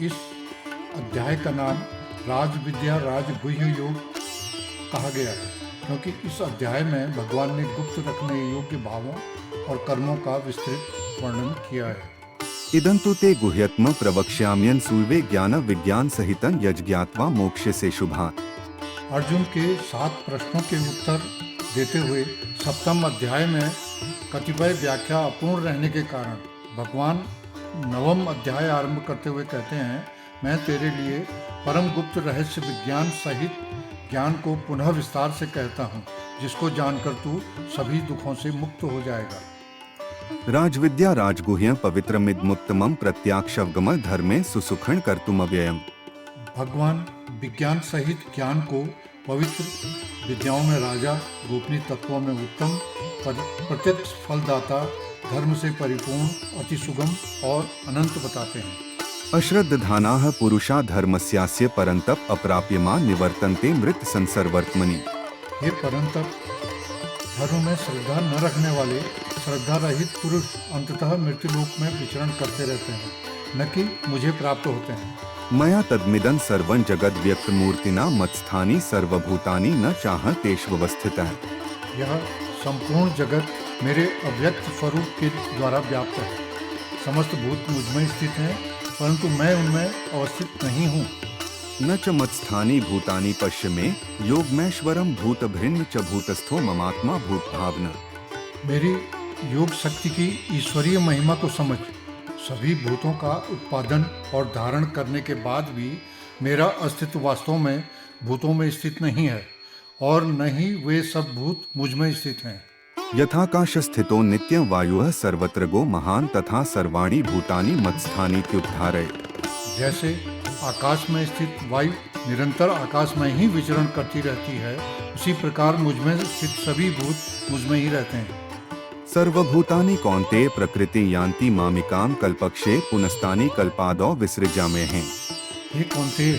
इस अध्याय का नाम राजविद्या राजगुह्य योग कहा गया है, क्योंकि इस अध्याय में भगवान ने गुप्त रखने योग्य भावों और कर्मों का विस्तृत वर्णन किया है। इदंतु ते गुह्यत्म प्रवक्ष्याम्यन सूर्वे ज्ञान विज्ञान सहितं यज्ञात्वा मोक्ष से शुभा। अर्जुन के 7 प्रश्नों के उत्तर देते हुए 7वें अध्याय में कतिपय व्याख्या अपूर्ण रहने के कारण भगवान 9वां अध्याय आरंभ करते हुए कहते हैं, मैं तेरे लिए परम गुप्त रहस्य विज्ञान सहित ज्ञान को पुनः विस्तार से कहता हूँ, जिसको जानकर तू सभी दुखों से मुक्त हो जाएगा। राजविद्या राजगुह्य पवित्रमिदमुत्तमं प्रत्याक्षवगम धर्मे सुसुखं कर्तुमव्ययम्। भगवान विज्ञान सहित ज्ञान को पवित्र विद्याओं में राजा, गोपनीय तत्वों में उत्तम, प्रत्यक्ष फलदाता, धर्म से परिपूर्ण, अति सुगम और अनंत बताते हैं। अश्रद्धानाः पुरुषा धर्मस्यास्य परन्तप अप्राप्यमा निवर्तन्ते मृत संसर्वर्त्मनि। हे परंतप, धर्म में श्रद्धा न रखने वाले श्रद्धा रहित पुरुष अंततः मृत्युलोक में विचरण करते रहते हैं, न कि मुझे प्राप्त होते हैं। मया तद्मिदं सर्वं जगद् व्यक्तमूर्तिना मत्स्थानि सर्वभूतानि न चाहतेष्वस्थितः। यह संपूर्ण जगत मेरे अव्यक्त स्वरूप के द्वारा व्याप्त है। समस्त भूत मुझमें स्थित हैं, परंतु मैं उनमें अवस्थित नहीं हूँ। न च मत्स्थानि भूतानि पश्य मे योगमैश्वरं भूतभृन्न च भूतस्थो ममात्मा भूतभावना। मेरी योग शक्ति की ईश्वरीय महिमा को समझ। सभी भूतों का उत्पादन और धारण करने के बाद भी मेरा अस्तित्व वास्तव में भूतों में स्थित नहीं है, और न ही वे सब भूत मुझ में स्थित हैं। यथाकाश स्थितो नित्यं वायुः सर्वत्र गो महान तथा सर्वाणि भूतानि मत्स्थानीत्युद्धारय। जैसे आकाश में स्थित वायु निरंतर आकाश में ही विचरण करती रहती है, उसी प्रकार मुझ में स्थित सभी भूत मुझ में ही रहते हैं। सर्वभूतानि कौन्तेय प्रकृति यान्ति मामिकां कल्पक्षे पुनस्तानि कल्पादौ विसृजाम्यहम्। हे कौन्तेय,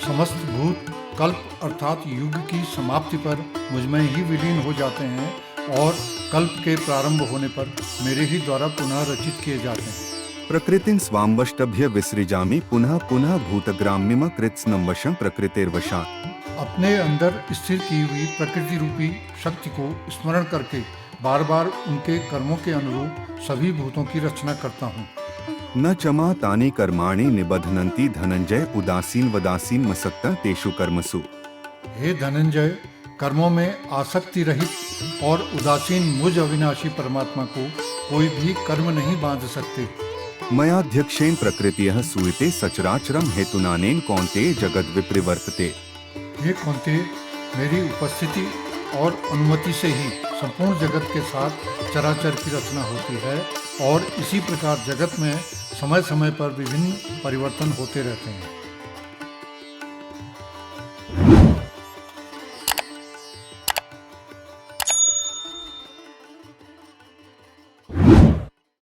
समस्त भूत कल्प अर्थात युग की समाप्ति पर मुझ में ही विलीन हो जाते हैं और कल्प के प्रारंभ होने पर मेरे ही द्वारा पुनः रचित किए जाते हैं। प्रकृतिं स्वाम्वष्टभ्य विसृजामि पुनः पुनः भूतग्राम्यम कृत्स्नं वशं प्रकृतिर्वशात्। अपने अंदर स्थिर की हुई प्रकृति रूपी शक्ति को स्मरण करके बार बार उनके कर्मों के अनुरूप सभी भूतों की रचना करता हूँ। न चमा तानि कर्माणि निबध्नन्ति धनंजय उदासीन वदासीन मसक्त तेषु कर्मसु। हे धनंजय, कर्मों में आसक्ति रहित और उदासीन मुझ अविनाशी परमात्मा को कोई भी कर्म नहीं बांध सकते। मयाध्यक्षेण प्रकृतियः सूयते सचराचरं हेतुनानेन कौन्तेय जगद् विप्रवर्तते। हे कौन्तेय, मेरी उपस्थिति और अनुमति से ही संपूर्ण जगत के साथ चराचर की रचना होती है, और इसी प्रकार जगत में समय समय पर विभिन्न परिवर्तन होते रहते हैं।